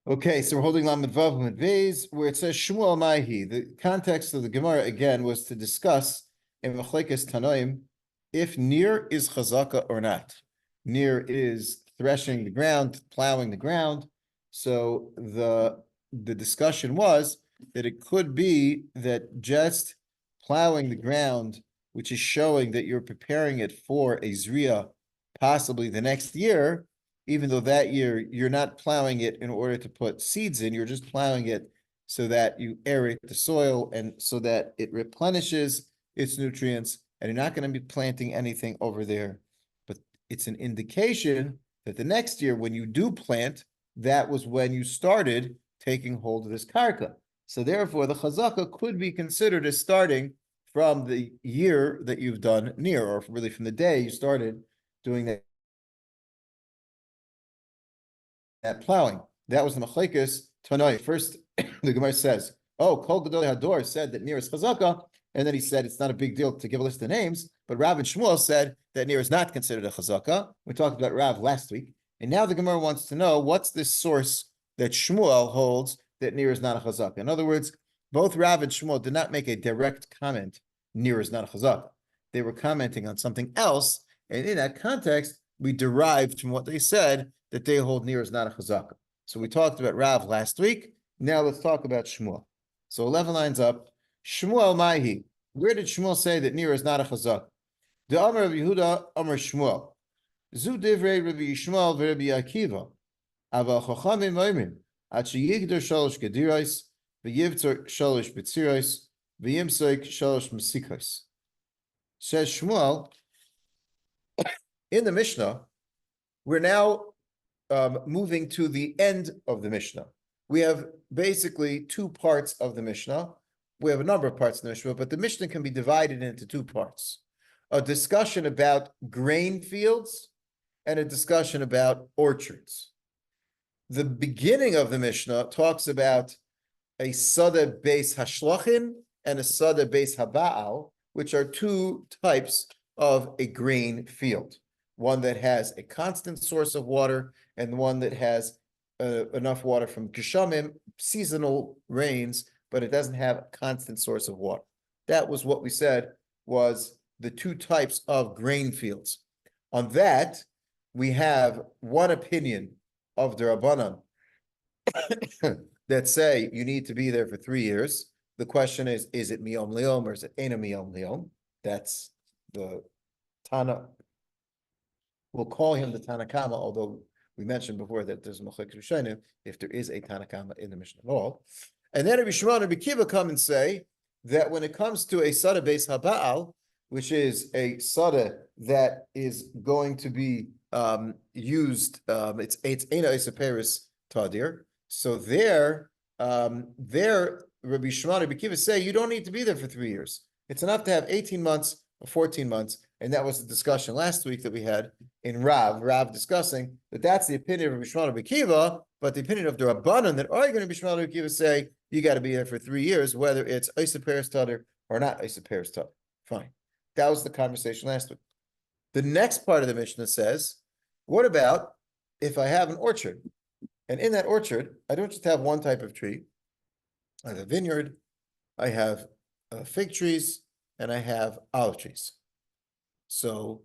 Okay, so we're holding Lamed Vav Lamed Beis, where it says Shmuel Maihi. The context of the Gemara again was to discuss in Machlekes Tanoim if Nir is chazaka or not. Nir is threshing the ground, plowing the ground. So the discussion was that it could be that just plowing the ground, which is showing that you're preparing it for a zriya, possibly the next year, even though that year you're not plowing it in order to put seeds in, you're just plowing it so that you aerate the soil and so that it replenishes its nutrients, and you're not going to be planting anything over there. But it's an indication that the next year, when you do plant, that was when you started taking hold of this karka. So therefore, the chazaka could be considered as starting from the year that you've done near, or really from the day you started doing that plowing. That was the machlekes Tanoi. First, the Gemara says, "Oh, Kol Gadol Hador said that Nir is chazaka," and then he said it's not a big deal to give a list of names. But Rav and Shmuel said that Nir is not considered a chazaka. We talked about Rav last week, and now the Gemara wants to know what's this source that Shmuel holds that Nir is not a chazaka. In other words, both Rav and Shmuel did not make a direct comment. Nir is not a chazaka. They were commenting on something else, and in that context, we derived from what they said that they hold Nir is not a chazaka. So we talked about Rav last week. Now let's talk about Shmuel. So 11 lines up. Shmuel Maihi. Where did Shmuel say that Nir is not a chazaka? The Amar of Yehuda, Amar Shmuel. Zu divrei Rabbi Yishmael v'Rabbi Akiva. Aval chachamim oimim. Ad sheyigdor shalosh gediros, v'yivtzor shalosh betziros, v'yimsoik shalosh mesikos. Says Shmuel, in the Mishnah, we're now moving to the end of the Mishnah. We have basically two parts of the Mishnah. We have a number of parts in the Mishnah, but the Mishnah can be divided into two parts. A discussion about grain fields and a discussion about orchards. The beginning of the Mishnah talks about a Sada Beis Hashlachin and a Sada Beis Haba'al, which are two types of a grain field. One that has a constant source of water and one that has enough water from Geshamim, seasonal rains, but it doesn't have a constant source of water. That was what we said was the two types of grain fields. On that, we have one opinion of the Rabbanan that say you need to be there for 3 years. The question is it miyom leom or is it ena miyom leom? That's the Tana. We'll call him the Tanakama, although we mentioned before that there's a Machlekes Rishonim if there is a Tanakama in the Mishnah at all. And then Rabbi Shimon and Rabbi Kiva come and say that when it comes to a Sada Beis Haba'al, which is a Sada that is going to be used, it's Eina Isaperis Tadir. So there, Rabbi Shimon and Rabbi Kiva say you don't need to be there for 3 years. It's enough to have 18 months or 14 months. And that was the discussion last week that we had in Rav discussing that that's the opinion of Rabbi Shimon and Rabbi Kiva, but the opinion of the Rabbanan that are going to be Shimon and Rabbi Kiva say you got to be there for 3 years, whether it's Isaperis Tadir or not Isaperis Tadir. Fine. That was the conversation last week. The next part of the Mishnah says, what about if I have an orchard? And in that orchard, I don't just have one type of tree. I have a vineyard, I have fig trees, and I have olive trees. So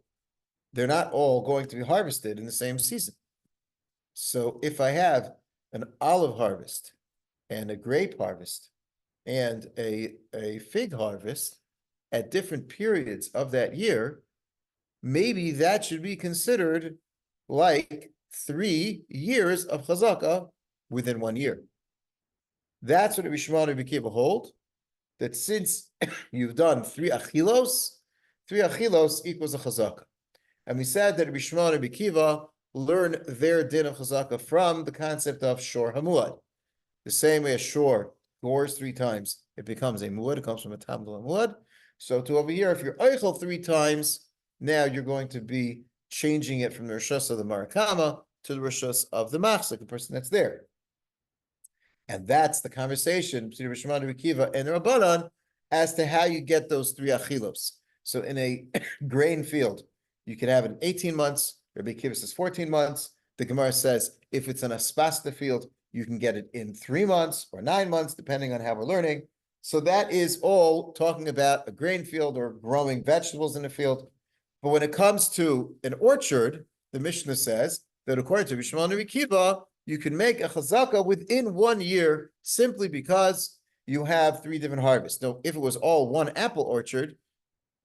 they're not all going to be harvested in the same season. So if I have an olive harvest and a grape harvest and a fig harvest at different periods of that year, maybe that should be considered like 3 years of chazaka within 1 year. That's what Rabbi Shimon and Rabbi Kiva hold, that since you've done 3 achilos equals a chazaka. And we said that Rabbi Shimon and Rabbi Kiva learn their din of chazaka from the concept of shor hamuad. The same way a shor gores 3 times, it becomes a muad, it comes from a tamdul muad. So to over here, if you're eichel 3 times, now you're going to be changing it from the rishus of the marakama to the rishus of the machzik, the person that's there. And that's the conversation between Rabbi Shimon and Rabbi Kiva and the Rabbanan as to how you get those 3 achilos. So in a grain field, you can have it in 18 months. Rabbi Kiva says 14 months. The Gemara says if it's an aspasta field, You can get it in 3 months or 9 months, depending on how we're learning. So that is all talking about a grain field or growing vegetables in a field. But when it comes to an orchard, the Mishnah says that according to Rishon and Rabbi Kiva, you can make a chazaka within 1 year simply because you have 3 different harvests. Now, if it was all one apple orchard,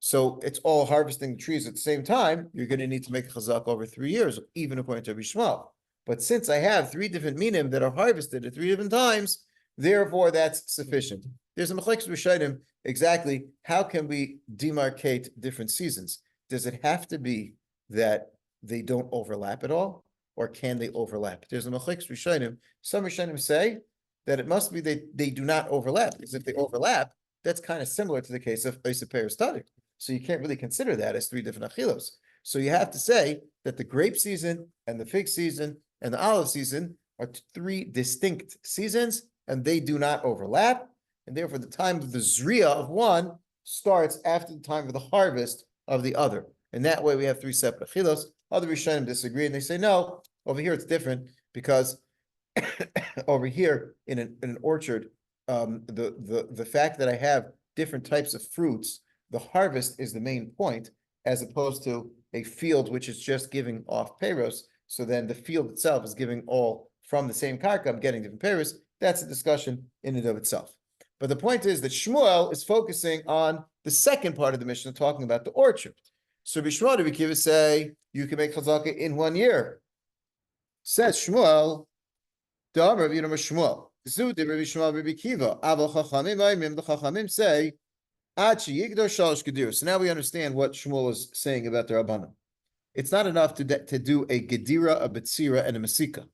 so it's all harvesting trees at the same time, you're going to need to make a chazaka over 3 years, even according to Rishon. But since I have 3 different minim that are harvested at 3 different times, therefore that's sufficient. There's a machlekes rishonim exactly how can we demarcate different seasons. Does it have to be that they don't overlap at all, or can they overlap? There's a machlekes rishonim. Some rishonim say that it must be that they do not overlap, because if they overlap, that's kind of similar to the case of Eisapir study. So you can't really consider that as 3 different achilos. So you have to say that the grape season and the fig season and the olive season are 3 distinct seasons, and they do not overlap. And therefore, the time of the zriya of one starts after the time of the harvest of the other. And that way we have 3 separate achilos. Other Rishonim disagree, and they say, no, over here it's different, because over here in an orchard, the fact that I have different types of fruits, the harvest is the main point, as opposed to a field which is just giving off peros. So then the field itself is giving all from the same karka, I'm getting different peros. That's a discussion in and of itself. But the point is that Shmuel is focusing on the second part of the Mishnah, talking about the orchard. So Bishmuel, Rabbi Kiva say, you can make chazaka in 1 year. Says Shmuel, Da'amar Rabbi Shmuel, Zu de Rabbi Shmuel Rabbi Kiva, Aval Chachamim Aimim, the Chachamim say, Achi Yigdo Shalosh Gedir. So now we understand what Shmuel is saying about the Rabbanan. It's not enough to do a Gedira, a Betzira, and a Masika.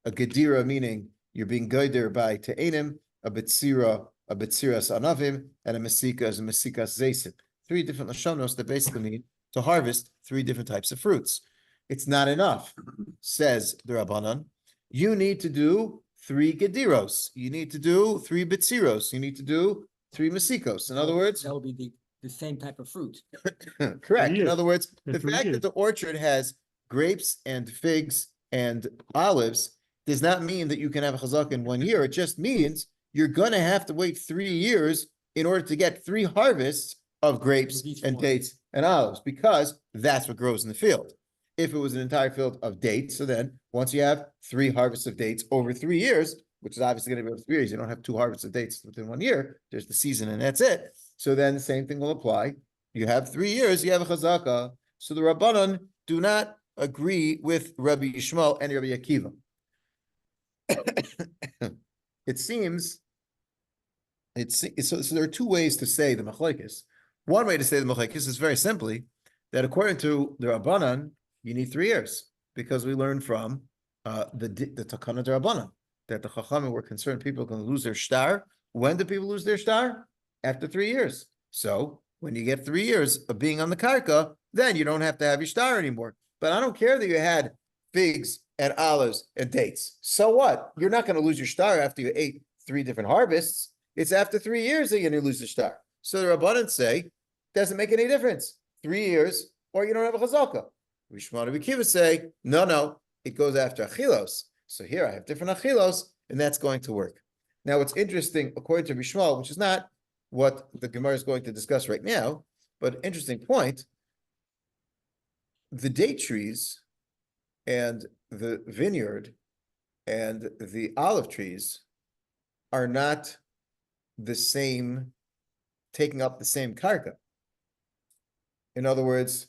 A Gedira meaning you're being guided by Te'enim, a Betzira Anavim, and a Masika is a Masika Zaysim. 3 different Lashonos that basically mean to harvest 3 different types of fruits. It's not enough, says the Rabbanan. You need to do 3 Gediros. You need to do 3 Betziros. You need to do 3 Masikos. In other words, that will be the same type of fruit. Correct. In other words, the fact that the orchard has grapes and figs and olives does not mean that you can have a chazaka in 1 year. It just means you're going to have to wait 3 years in order to get 3 harvests of grapes and dates and olives, because that's what grows in the field. If it was an entire field of dates, so then once you have 3 harvests of dates over 3 years, which is obviously going to be over 3 years, you don't have 2 harvests of dates within 1 year. There's the season and that's it. So then the same thing will apply. You have 3 years, you have a chazaka. So the Rabbanan do not agree with Rabbi Yishmael and Rabbi Akiva. It seems, so there are 2 ways to say the machlekes. One way to say the machlekes is very simply that according to the Rabbanan, you need 3 years, because we learn from the Takana de Rabbanan that the Chachamim were concerned people are going to lose their shtar. When do people lose their shtar? After 3 years. So when you get 3 years of being on the karka, then you don't have to have your shtar anymore. But I don't care that you had figs and olives and dates. So what? You're not going to lose your shtar after you ate 3 different harvests. It's after 3 years that you're going to lose the shtar. So the Rabbanan say, doesn't make any difference. 3 years, or you don't have a chazaka. Rishon and Rabbi Kiva say, no, it goes after achilos. So here I have different achilos, and that's going to work. Now, what's interesting, according to Rishon, which is not what the Gemara is going to discuss right now, but an interesting point, the date trees and the vineyard and the olive trees are not the same, taking up the same karka. In other words,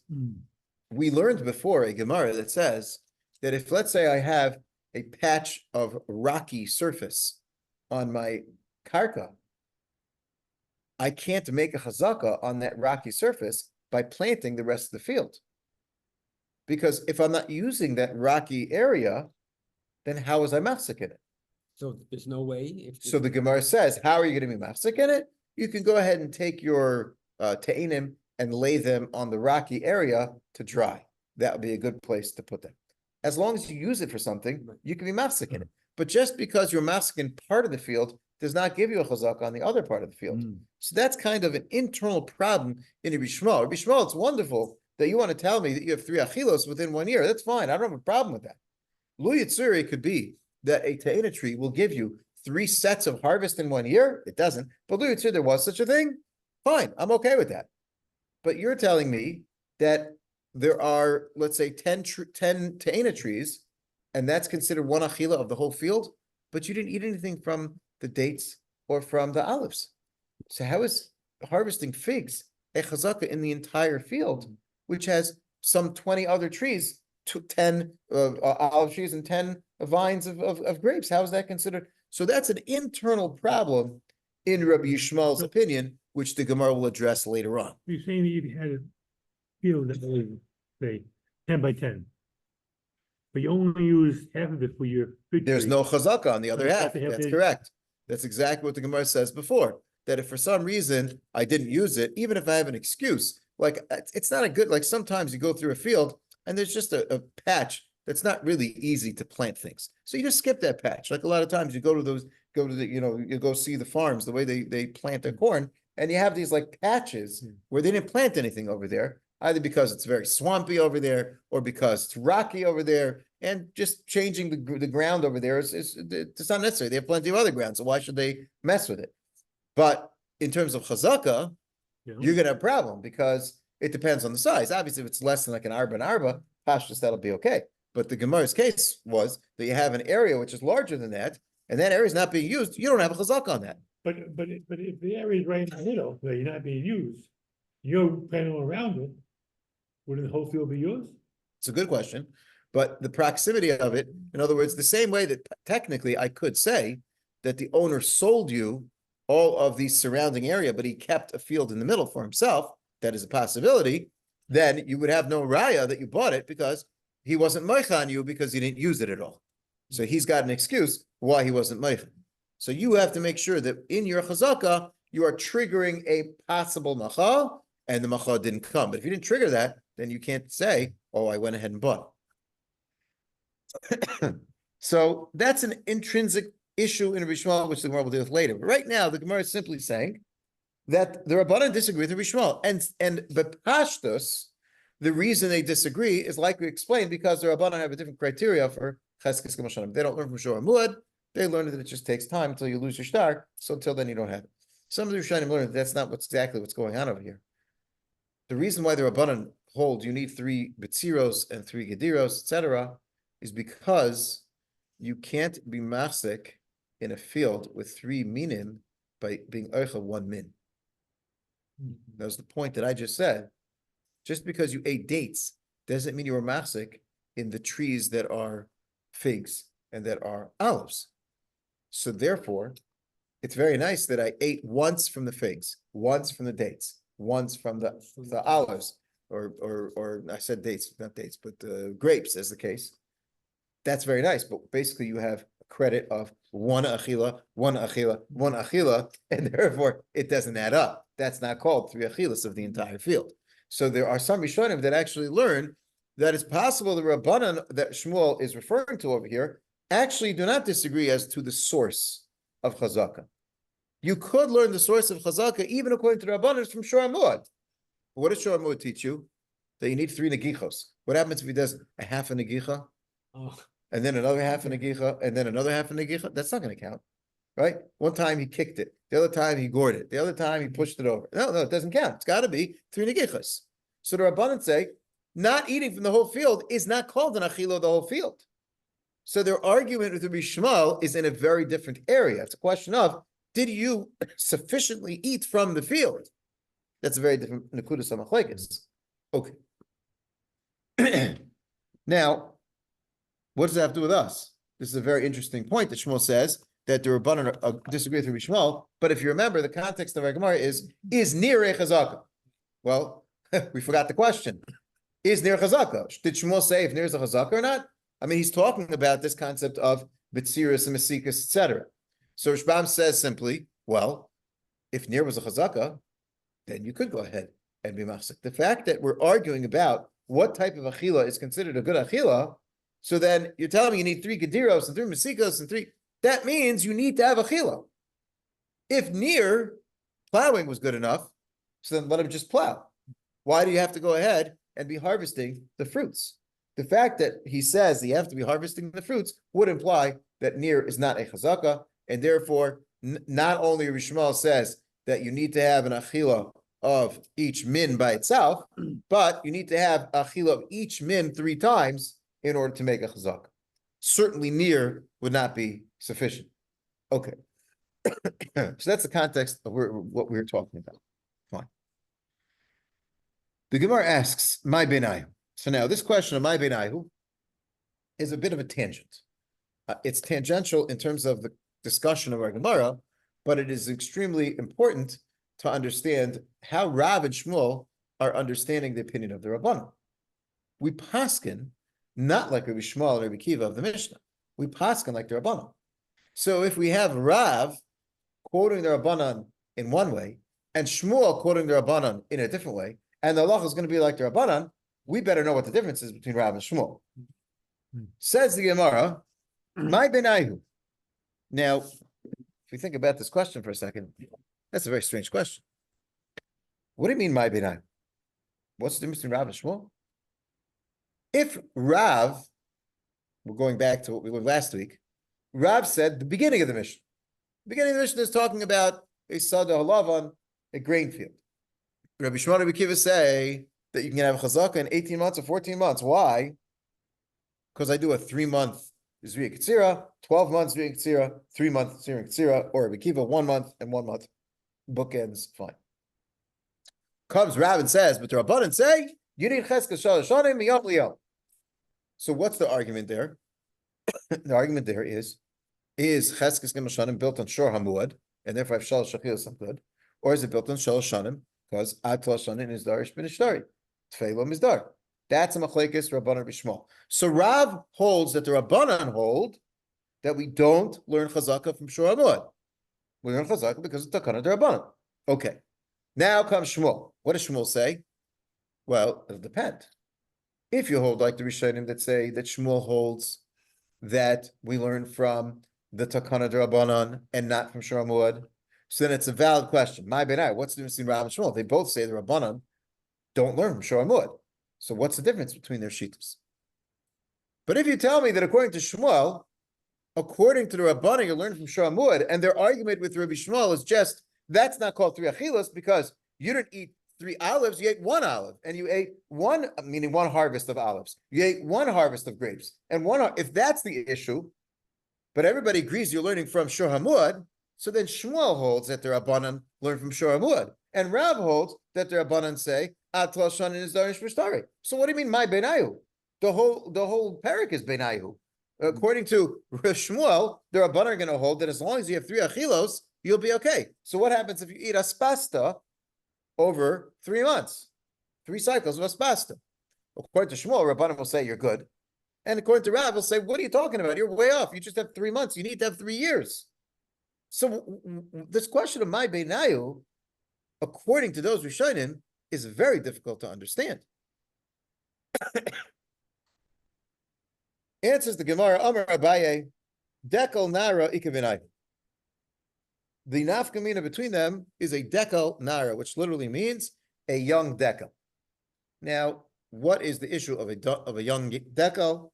we learned before a Gemara that says that if, let's say, I have a patch of rocky surface on my karka, I can't make a chazaka on that rocky surface by planting the rest of the field. Because if I'm not using that rocky area, then how is I mafsik in it? So there's no way. So the Gemara says, how are you going to be mafsik in it? You can go ahead and take your te'inim and lay them on the rocky area to dry. That would be a good place to put them. As long as you use it for something, you can be mafsik in it. But just because you're mafsik in part of the field does not give you a chazaka on the other part of the field. So that's kind of an internal problem in Rabbi Shmuel. Rabbi Shmuel, it's wonderful that you want to tell me that you have 3 achilos within 1 year. That's fine. I don't have a problem with that. Lu Yitzuri could be that a ta'ina tree will give you 3 sets of harvest in 1 year? It doesn't. But Lou said there was such a thing. Fine, I'm okay with that. But you're telling me that there are, let's say, 10 ta'ina trees, and that's considered 1 achila of the whole field, but you didn't eat anything from the dates or from the olives. So how is harvesting figs a chazaka in the entire field, which has some 20 other trees, 10 olive trees and 10 vines of grapes? How is that considered? So that's an internal problem in Rabbi Yishmael's opinion, which the Gemara will address later on. You're saying that if you had a field that was, say, 10 by 10, but you only use half of it for your fig There's tree. no chazaka on the other You half. have to have That's the- correct. That's exactly what the Gemara says before. That if for some reason I didn't use it, even if I have an excuse, like it's not a good, like sometimes you go through a field and there's just a patch that's not really easy to plant things. So you just skip that patch. Like a lot of times you go to the, you go see the farms, the way they plant their corn, and you have these like patches where they didn't plant anything over there, either because it's very swampy over there or because it's rocky over there, and just changing the ground over there it's not necessary. They have plenty of other ground, so why should they mess with it? But in terms of chazaka, you're gonna have a problem because it depends on the size. Obviously, if it's less than like an arba, pashtus, that'll be okay. But the Gemara's case was that you have an area which is larger than that, and that area is not being used. You don't have a chazaka on that. But if the area is right in the middle where you're not being used, you're planting around it, wouldn't the whole field be yours? It's a good question, but the proximity of it, in other words, the same way that technically I could say that the owner sold you all of the surrounding area, but he kept a field in the middle for himself, that is a possibility, then you would have no raya that you bought it because he wasn't meicha on you because he didn't use it at all. So he's got an excuse why he wasn't meicha. So you have to make sure that in your chazaka, you are triggering a possible macha, and the macha didn't come. But if you didn't trigger that, then you can't say, oh, I went ahead and bought it. So that's an intrinsic issue in Rabbi Yishmael, which the Gemara will deal with later. But right now, the Gemara is simply saying that the Rabbanan disagree with Rabbi Yishmael. And but Pashtus, the reason they disagree is like we explained, because the Rabbanan have a different criteria for Cheskes K'Moshanim. They don't learn from Shor Muad. They learn that it just takes time until you lose your star. So until then, you don't have it. Some of the Rishonim learn that that's not exactly what's going on over here. The reason why the Rabbanan hold you need 3 Betziros and 3 Gediros, etc., is because you can't be masik in a field with 3 minim by being oicha 1 min. That was the point that I just said. Just because you ate dates doesn't mean you were masik in the trees that are figs and that are olives. So therefore, it's very nice that I ate once from the figs, once from the dates, once from the olives, or I said dates, not dates, but grapes as the case. That's very nice, but basically you have a credit of 1 achila, 1 achila, 1 achila, and therefore it doesn't add up. That's not called 3 achilas of the entire field. So there are some Rishonim that actually learn that it's possible the Rabbanan that Shmuel is referring to over here actually do not disagree as to the source of chazaka. You could learn the source of chazaka even according to the Rabbanan from Shor Muad. What does Shor Muad teach you? That you need 3 negichos. What happens if he does a half a negicha? Oh, And then another half a negicha, and then another half a negicha? That's not going to count, right? One time he kicked it. The other time he gored it. The other time he pushed it over. No, it doesn't count. It's got to be 3 negichas. So the Rabbanan say, not eating from the whole field is not called an achila of the whole field. So their argument with Rabbi Yishmael is in a very different area. It's a question of, did you sufficiently eat from the field? That's a very different nekudas hamachlekes. Okay. Now, what does that have to do with us? This is a very interesting point that Shmuel says that the Rabbanan disagree with Rabbi Yishmael, but if you remember, the context of our Gemara is near a chazaka. Well, we forgot the question. Is near chazaka? Did Shmuel say if near is a chazaka or not? I mean, he's talking about this concept of betziris and mesikas, etc. So Rashbam says simply, well, if near was a chazaka, then you could go ahead and be machzik. The fact that we're arguing about what type of achila is considered a good achila, so then you're telling me you need 3 gediros and 3 mesikas and 3, that means you need to have achila. If near plowing was good enough, so then let him just plow. Why do you have to go ahead and be harvesting the fruits? The fact that he says you have to be harvesting the fruits would imply that near is not a chazaka, and therefore not only Rishmal says that you need to have an achila of each min by itself, but you need to have achila of each min 3 times in order to make a chazaka. Certainly near would not be sufficient. Okay. So that's the context of what we're talking about. Fine. The Gemara asks, my benayu. So now this question of my benayu is a bit of a tangent. It's tangential in terms of the discussion of our Gemara, but it is extremely important to understand how Rav and Shmuel are understanding the opinion of the Rabbanan. We paskin not like Rabbi Shmuel and Rabbi Kiva of the Mishnah. We paskin like the Rabbanan. So if we have Rav quoting the Rabbanan in one way, and Shmuel quoting the Rabbanan in a different way, and the halacha is going to be like the Rabbanan, we better know what the difference is between Rav and Shmuel. Says the Gemara, my benayu. Now, if we think about this question for a second, that's a very strange question. What do you mean, my benayu? What's the difference between Rav and Shmuel? If Rav, we're going back to what we learned last week, Rav said the beginning of the Mishnah. The beginning of the Mishnah is talking about a sada halavan, a grain field. Rabbi Shmuel and Rabbi Kiva say that you can have a chazaka in 18 months or 14 months. Why? Because I do a 3-month Zriya Ketzira, 12 months Zriya Ketzira, 3 months Zriya Ketzira, or Rabbi Kiva 1 month and 1 month. Bookends, fine. Comes Rav and says, but the Rabbanan say, you need cheskes shalosh shanim miyom liyom. So what's the argument there? The argument there is cheskes gimel shanim built on shor hamuad, and therefore I have shalosh shachilas some good, or is it built on shalosh shanim because ad shalosh shanim is darish b'nishtari, tfeilo mizdar. That's a machlekes Rabbanan b'Shmuel. So Rav holds that the Rabbanan hold that we don't learn chazaka from shor hamuad. We learn chazaka because it's takana de Rabbanan. Okay. Now comes Shmuel. What does Shmuel say? Well, it'll depend. If you hold like the Rishonim that say that Shmuel holds that we learn from the Takana D'Rabbanan and not from Shor HaMuad, so then it's a valid question. My benai, what's the difference between Rav and Shmuel? They both say the Rabbanan don't learn from Shor HaMuad. So what's the difference between their shittas? But if you tell me that according to Shmuel, according to the Rabbanan, you learn from Shor HaMuad, and their argument with Rabbi Shmuel is just, that's not called 3 achilas because you didn't eat 3 olives, you ate 1 olive, and you ate one, meaning 1 harvest of olives. You ate 1 harvest of grapes, and if that's the issue, but everybody agrees you're learning from Shor HaMuad, so then Shmuel holds that the Rabbanan learn from Shor HaMuad, and Rav holds that the Rabbanan say Atla Shanin is Darish Mishtari. So what do you mean, my benayu? The whole parak is benayu. According to Shmuel, the Rabbanan are going to hold that as long as you have 3 achilos, you'll be okay. So what happens if you eat aspasta over 3 months? 3 cycles of aspasta. According to Shmuel, Rabbanan will say you're good. And according to Rav, will say, what are you talking about? You're way off. You just have 3 months. You need to have 3 years. So this question of my benayu, according to those Rishonim, is very difficult to understand. Answers the Gemara, Amar Abaye, Dekel Nara Ikavinai. The nafkamina between them is a dekel nara, which literally means a young dekel. Now, what is the issue of a young dekel?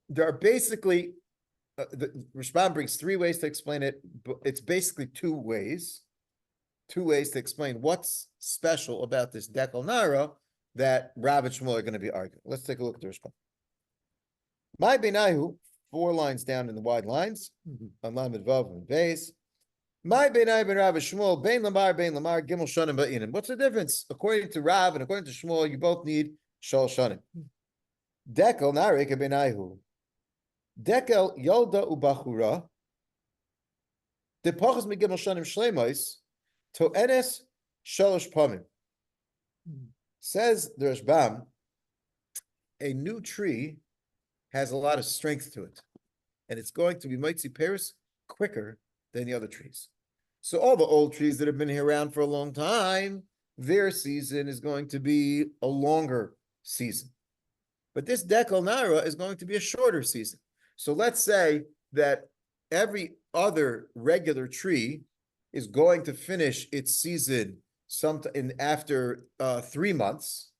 There are basically, the Rashbam brings 3 ways to explain it, but it's basically 2 ways. 2 ways to explain what's special about this dekel nara that Rav and Shmuel are going to be arguing. Let's take a look at the Rashbam. My benayu, 4 lines down in the wide lines, on Lamed Vav and Beis. My benai ben Rav Shmuel, bein lamar, gimel shanim ba'inim. What's the difference? According to Rav and according to Shmuel, you both need shal shanim. Dekel narek benayu. Dekel yolda ubachura. Depachas mi gimel shanim shleimos to enes shalosh pamim. Says the Rashbam, a new tree has a lot of strength to it, and it's going to be Moitzi Paris quicker than the other trees. So all the old trees that have been here around for a long time, their season is going to be a longer season. But this Dekel Nara is going to be a shorter season. So let's say that every other regular tree is going to finish its season after 3 months.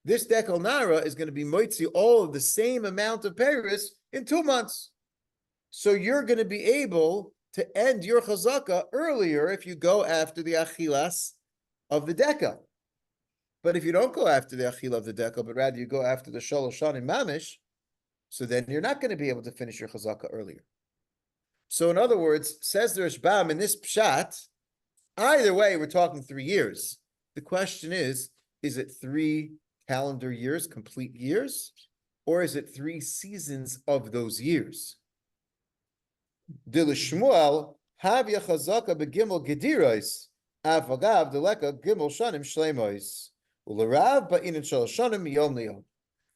This dekel nara is going to be moitzi all of the same amount of Paris in 2 months. So you're going to be able to end your chazaka earlier if you go after the achilas of the dekel. But if you don't go after the achila of the dekel, but rather you go after the shalosh shanim mamish, so then you're not going to be able to finish your chazaka earlier. So in other words, says the Rashbam in this pshat, either way, we're talking 3 years. The question is it 3 calendar years, complete years, or is it 3 seasons of those years? Dilishmuel havya chazaka begimel gediros avagav deleka gimel shanim shleimois ularav ba'inin shalosh shanim miyom liyom.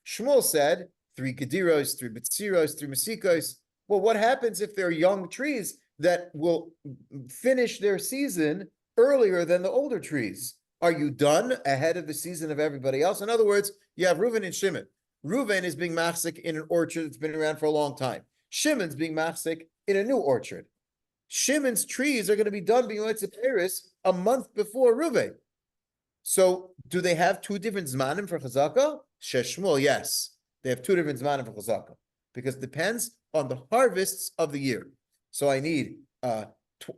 Shmuel said 3 gediros, 3 betziros, 3 mesikos. Well, what happens if they're young trees that will finish their season earlier than the older trees? Are you done ahead of the season of everybody else? In other words, you have Reuven and Shimon. Reuven is being machzik in an orchard that's been around for a long time. Shimon's being machzik in a new orchard. Shimon's trees are going to be done being Paris a month before Reuven. So do they have 2 different zmanim for chazaka? Sheshmuel, yes. They have 2 different zmanim for chazaka because it depends on the harvests of the year. So I need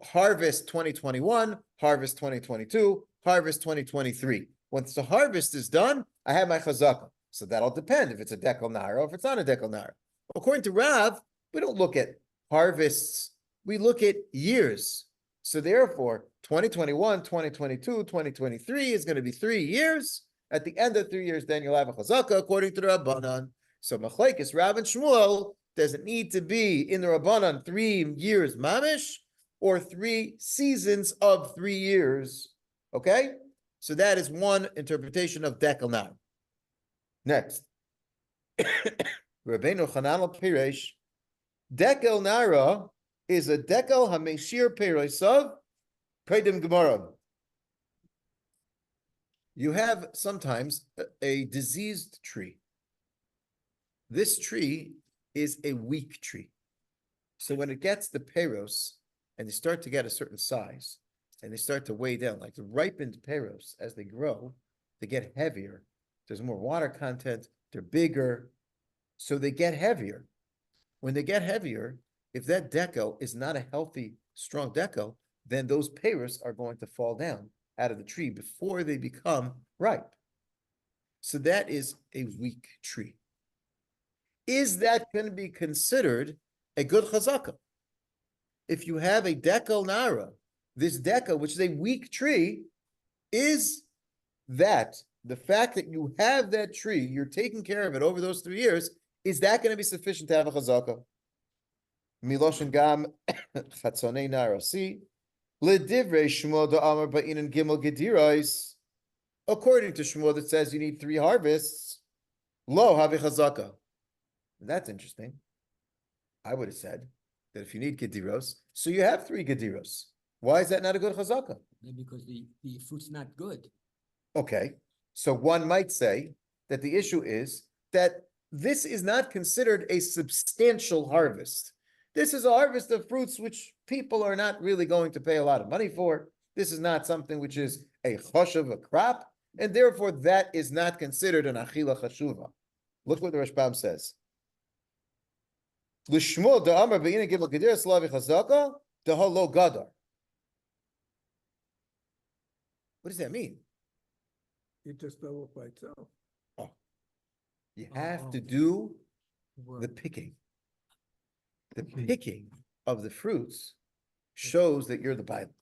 harvest 2021, harvest 2022, harvest 2023. Once the harvest is done, I have my chazaka. So that'll depend if it's a dekel nara or if it's not a dekel nara. According to Rav, we don't look at harvests, we look at years. So therefore, 2021, 2022, 2023 is going to be 3 years. At the end of 3 years, then you'll have a chazaka according to the Rabbanan. So Machlekes, Rav and Shmuel, does it need to be in the Rabbanan 3 years mamish or 3 seasons of 3 years? Okay? So that is one interpretation of dekel nara. Next. Rabbeinu Chanan al-Piresh, dekel nara is a dekel hameshir perosav predim gemara. You have sometimes a diseased tree. This tree is a weak tree. So when it gets the peros and they start to get a certain size and they start to weigh down, like the ripened peros, as they grow, they get heavier. There's more water content. They're bigger. So they get heavier. When they get heavier, if that dekel is not a healthy, strong dekel, then those peros are going to fall down out of the tree before they become ripe. So that is a weak tree. Is that going to be considered a good chazaka? If you have a dekel nara, this dekel, which is a weak tree, is that the fact that you have that tree, you're taking care of it over those 3 years, is that going to be sufficient to have a chazaka? Miloshen gam chatzonei narasi ledivrei Shmuel da'amar ba'inin gimel gedirais. According to Shmuel, that says you need 3 harvests. Lo havi chazaka. That's interesting. I would have said that if you need gediros, so you have 3 gediros. Why is that not a good chazaka? Because the fruit's not good. Okay, so one might say that the issue is that this is not considered a substantial harvest. This is a harvest of fruits which people are not really going to pay a lot of money for. This is not something which is a choshev, a crop, and therefore that is not considered an achila chashuva. Look what the Rashbam says. L'shmuel da'amar b'ina gimel gedir slavi chazaka da'halo gadar. What does that mean? It just fell off by itself. Oh. You have to do Work. the picking. The picking of the fruits shows that you're the Bible.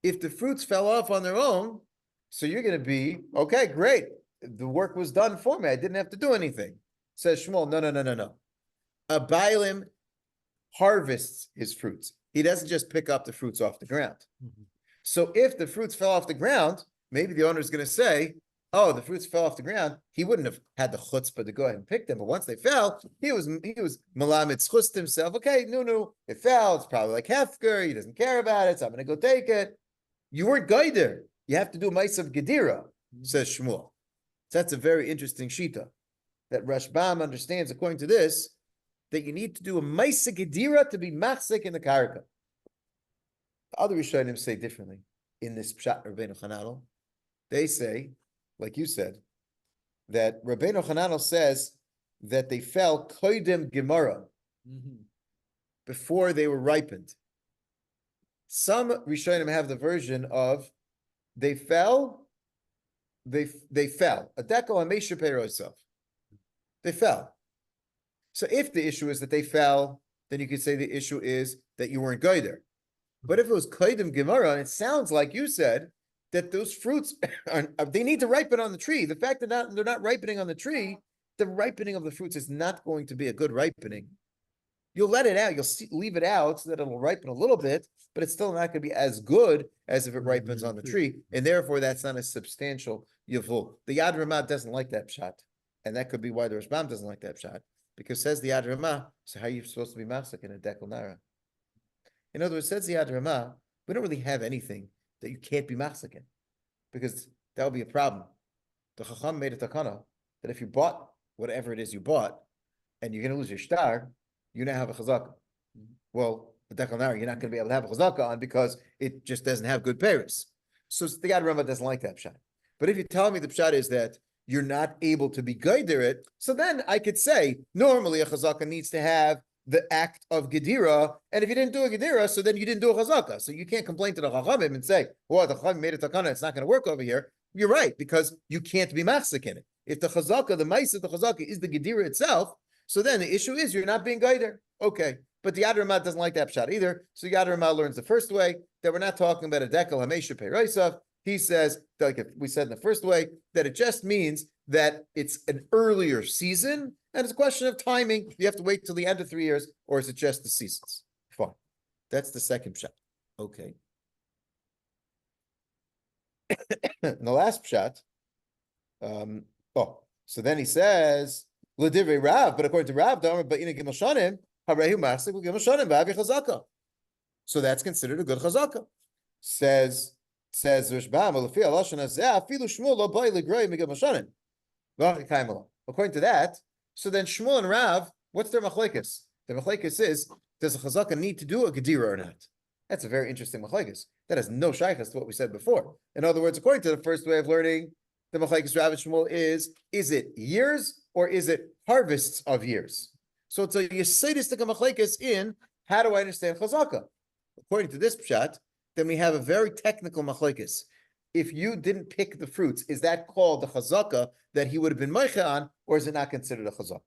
If the fruits fell off on their own, so you're going to be, okay, great. The work was done for me. I didn't have to do anything. Says Shmuel, no. A Bailim harvests his fruits. He doesn't just pick up the fruits off the ground. So if the fruits fell off the ground, maybe the owner is going to say, oh, the fruits fell off the ground. He wouldn't have had the chutzpah to go ahead and pick them. But once they fell, he was malamed chutz himself. Okay, no, it fell. It's probably like hefker. He doesn't care about it. So I'm going to go take it. You weren't guider. You have to do ma'asav gedira, says Shmuel. So that's a very interesting shita that Rashbam understands, according to this, that you need to do a ma'asav gedira to be machzik in the karka. The other Rishonim say differently in this Pshat Rabbeinu Chananel. They say, like you said, that Rabbeinu Hananel says that they fell koidem Gemara, Mhm. before they were ripened. Some Rishonim have the version of they fell. They fell. A dekel hamesha peirosav. They fell. So if the issue is that they fell, then you could say the issue is that you weren't goyder. But if it was koidem Gemara, and it sounds like you said that those fruits they need to ripen on the tree. The fact that they're not ripening on the tree, the ripening of the fruits is not going to be a good ripening. You'll let it out. Leave it out so that it'll ripen a little bit, but it's still not going to be as good as if it ripens on the tree, and therefore that's not a substantial yavul. The Yad Ramah doesn't like that pshat, and that could be why the Rashbam doesn't like that pshat, because says the Yad Ramah, so how are you supposed to be masik in a dekel nara? In other words, says the Yad Ramah, we don't really have anything that you can't be masik in, because that would be a problem. The Chacham made a takana that if you bought whatever it is you bought, and you're going to lose your shtar, you now have a chazaka. Well, the dekel nara, you're not going to be able to have a chazaka on because it just doesn't have good peiros. So the Yad Ramah doesn't like that pshat. But if you tell me the pshat is that you're not able to be geider it, so then I could say normally a chazaka needs to have the act of gedira, and if you didn't do a gedira, so then you didn't do a chazaka. So you can't complain to the chachamim and say, "Well, the chachamim made a takana; it's not going to work over here." You're right, because you can't be machzik in it. If the chazaka, the ma'is of the chazaka is the gedira itself, so then the issue is you're not being geider. Okay, but the Yad Ramah doesn't like that pshat either. So Yad Ramah learns the first way that we're not talking about a dekel hamesha peirosav. He says, like we said in the first way, that it just means that it's an earlier season, and it's a question of timing. You have to wait till the end of 3 years, or is it just the seasons? Fine. That's the second pshat. Okay. And the last pshat, so then he says, L'divrei Rav, but according to Rav, so that's considered a good chazaka. Says Rishbam, according to that, so then Shmuel and Rav, what's their machlekes? The machlekes is, does a chazaka need to do a gedira or not? That's a very interesting machlekes. That has no shaykhs to what we said before. In other words, according to the first way of learning, the machlekes Rav and Shmuel is it years or is it harvests of years? So it's a yesidistic machlekes in how do I understand chazaka? According to this pshat, then we have a very technical machlekes. If you didn't pick the fruits, is that called the chazaka that he would have been meicha on, or is it not considered a chazaka?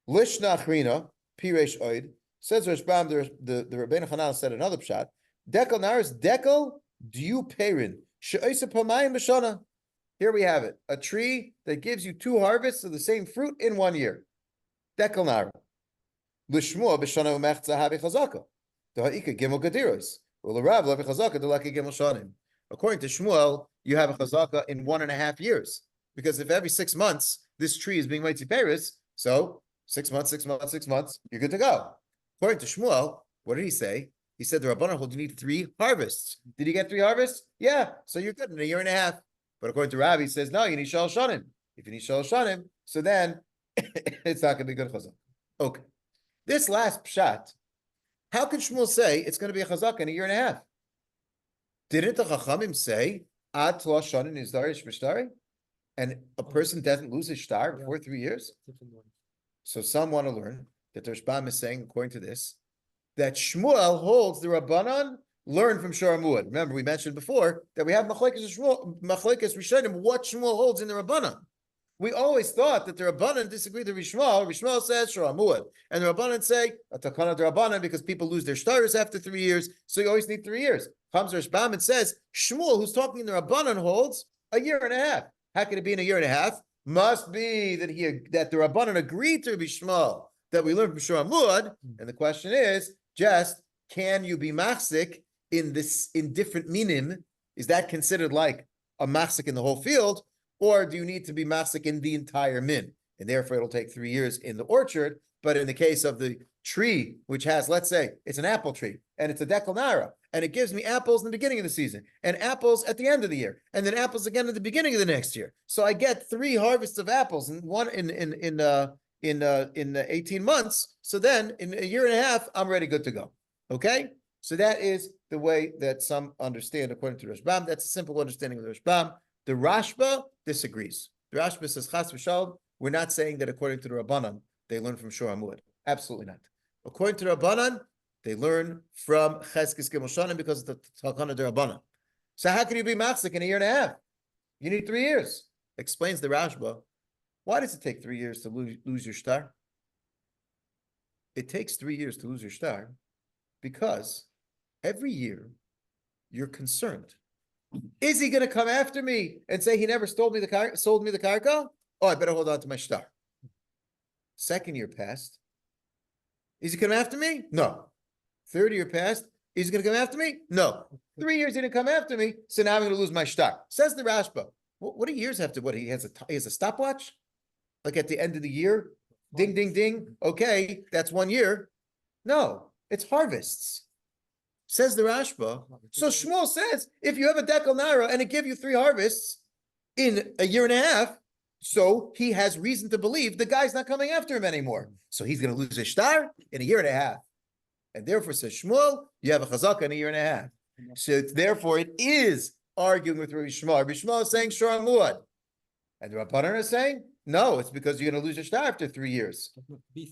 Lishna achrina piresh oid says Rashbam. The Rabbeinu Hananel said another pshat. Dekel naris dekel diu perin she'oisa pamayim b'shana. Here we have it, a tree that gives you 2 harvests of the same fruit in 1 year. Dekel nara. Lishmua b'shana u'mechza habi chazaka. Deha'ika gimel gadiros. U'l'rav levi chazaka delaki gimel shanim. According to Shmuel, you have a chazaka in 1.5 years. Because if every 6 months this tree is being mighty peris, so 6 months, 6 months, 6 months, you're good to go. According to Shmuel, what did he say? He said the Rabbanan hold you need 3 harvests. Did you get 3 harvests? Yeah, so you're good in 1.5 years. But according to Rabbi, he says, no, you need shal shanim. If you need shal shanim, so then it's not going to be good chazak. Okay. This last pshat, how can Shmuel say it's going to be a chazak in 1.5 years? Didn't the Chachamim say, ad tla shanim nizdarish b'shtari? And a person doesn't lose his shtar before 3 years? So some want to learn that the Rashbam is saying, according to this, that Shmuel holds the Rabbanan learn from Shor Muad. Remember, we mentioned before that we have machlekes Rishonim, what Shmuel holds in the Rabbanan. We always thought that the Rabbanan disagreed with Shmuel. Shmuel says Shor Muad, and the Rabbanan say a takana de Rabbanan because people lose their shtaris after 3 years, so you always need 3 years. Comes Rashbam and says Shmuel, who's talking in the Rabbanan, holds 1.5 years. How can it be in 1.5 years? Must be that the Rabbanan agreed to Shmuel that we learn from Shor Muad, and the question is just can you be machzik in different minim? Is that considered like a machzik in the whole field, or do you need to be machzik in the entire min? And therefore it'll take 3 years in the orchard, but in the case of the tree, which has, let's say, it's an apple tree, and it's a dekel nara, and it gives me apples in the beginning of the season, and apples at the end of the year, and then apples again at the beginning of the next year. So I get 3 harvests of apples in 18 months. So then in 1.5 years, I'm ready, good to go. Okay? So that is the way that some understand according to Rashbam. That's a simple understanding of the Rashbam. The Rashba disagrees. The Rashba says, Chas v'shalom, we're not saying that according to the Rabbanan, they learn from Shor Hamud. Absolutely not. According to the Rabbanan, they learn from Cheskes Gimel Shanim because of the Takana de Rabbanan. So how can you be Matzik in a year and a half? You need 3 years. Explains the Rashba. Why does it take 3 years to lose your star? It takes 3 years to lose your star because every year you're concerned. Is he going to come after me and say he never sold me the karka? Oh, I better hold on to my star. Second year passed. Is he coming after me? No. Third year passed. Is he going to come after me? No. 3 years he didn't come after me, so now I'm going to lose my star. Says the Rashba. What do years have to? What he has a stopwatch? Like at the end of the year, ding, ding, ding. Okay, that's 1 year. No, it's harvests. Says the Rashba. So Shmuel says, if you have a dekel naira and it give you 3 harvests in a year and a half, so he has reason to believe the guy's not coming after him anymore. So he's going to lose his star in a year and a half. And therefore, says Shmuel, you have a chazaka in a year and a half. So therefore, it is arguing with Rabbi Shmuel. Rabbi Shmuel is saying Shor Hamud. And the Rabbanan is saying, no, it's because you're going to lose your star after 3 years.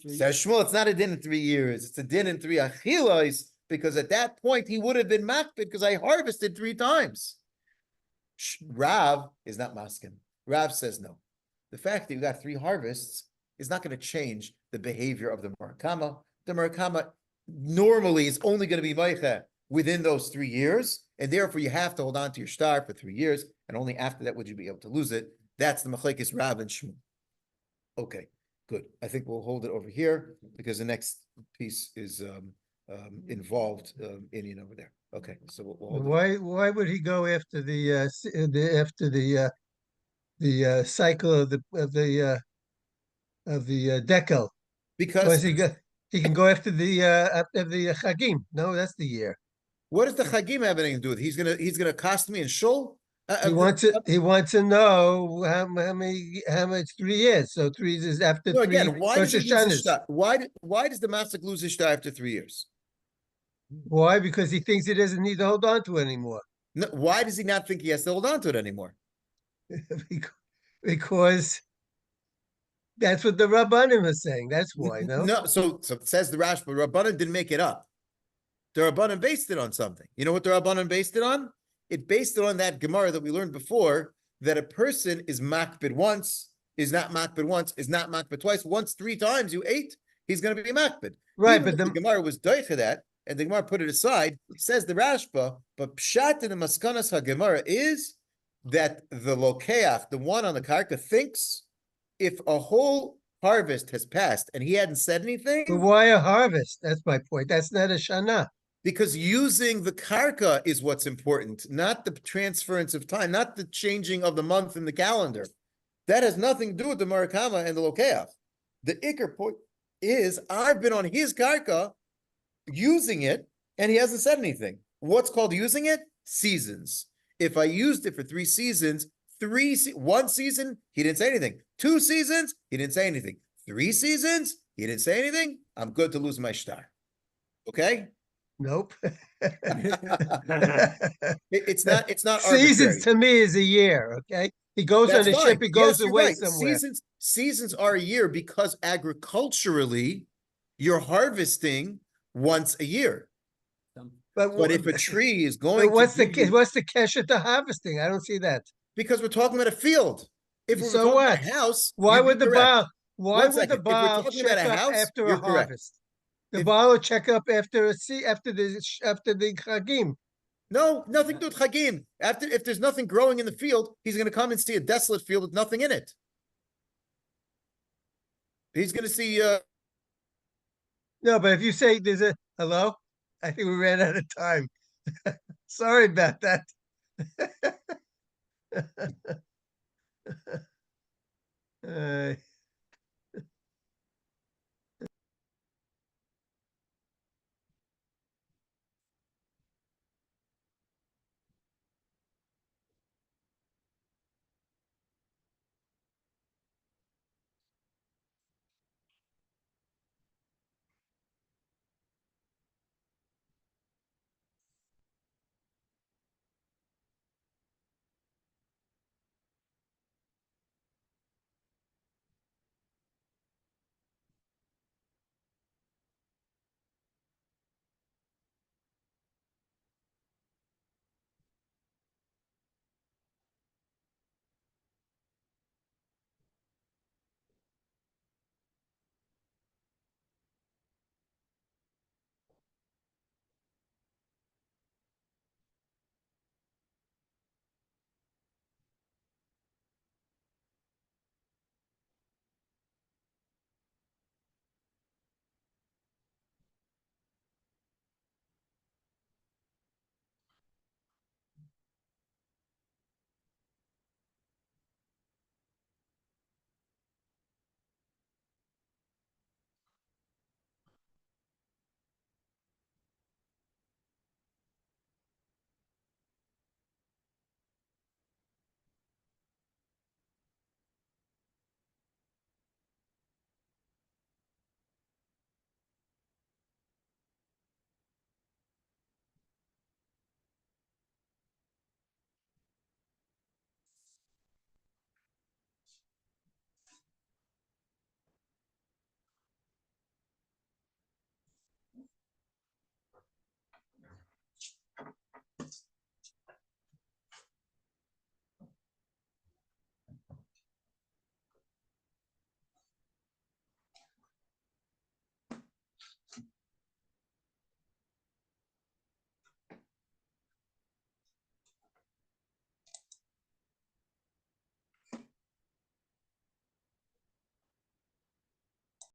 Says Shmuel, it's not a din in 3 years. It's a din in 3 achilas, because at that point, he would have been makbid because I harvested 3 times. Rav is not maskin. Rav says no. The fact that you got 3 harvests is not going to change the behavior of the Murakama. The Murakama normally is only going to be meicha within those 3 years, and therefore you have to hold on to your star for 3 years, and only after that would you be able to lose it. That's the machlekes Rav and Shmuel. Okay, good. I think we'll hold it over here because the next piece is involved Indian over there. Okay, so we'll hold it. Why would he go after the cycle of the decal? Because He can go after the Chagim. No, that's the year. what does the Chagim have anything to do with? He's gonna cost me in shul. He wants to know how much 3 years. So 3 is after No, 3 again, why Rosh does he lose his Hashanahs. star? Why does the Masik lose his star after 3 years? Why? Because he thinks he doesn't need to hold on to it anymore. No, why does he not think he has to hold on to it anymore? Because that's what the Rabbanim are saying. That's why, no? No, so it says the Rashba, Rabbanan didn't make it up. The Rabbanan based it on something. You know what the Rabbanan based it on? It based it on that Gemara that we learned before, that a person is makbid once, is not makbid once, is not makbid twice. Once 3 times you ate, he's going to be makbid. Right, Even but if the Gemara was doich for that, and the Gemara put it aside, says the Rashba, but pshat in the maskanas ha-Gemara is that the lokeach, the one on the karka, thinks if a whole harvest has passed and he hadn't said anything. But why a harvest? That's my point. That's not a shana. Because using the karka is what's important, not the transference of time, not the changing of the month in the calendar. That has nothing to do with the Murakama and the Lokeach. The Iker point is, I've been on his karka using it, and he hasn't said anything. What's called using it? Seasons. If I used it for 3 seasons, 1 season, he didn't say anything. 2 seasons, he didn't say anything. 3 seasons, he didn't say anything. I'm good to lose my shtar. Okay? Nope. It's not Seasons arbitrary. to me is a year. Okay, he goes That's on a fine. ship. He goes Yes, you're away right. somewhere. Seasons are a year because agriculturally, you're harvesting once a year. But if a tree is going what's to the what's the kesher to harvesting? I don't see that. because we're talking about a field. If we're So talking what? about a house, Why you'd be would the correct. Baal? Why One would the second. If we're Baal talking check about a up house, after you're a correct. harvest? The If- Baal will check up after the Chagim. No, nothing to do with Chagim. If there's nothing growing in the field, he's going to come and see a desolate field with nothing in it. He's going to see. No, but if you say there's a hello, I think we ran out of time. Sorry about that.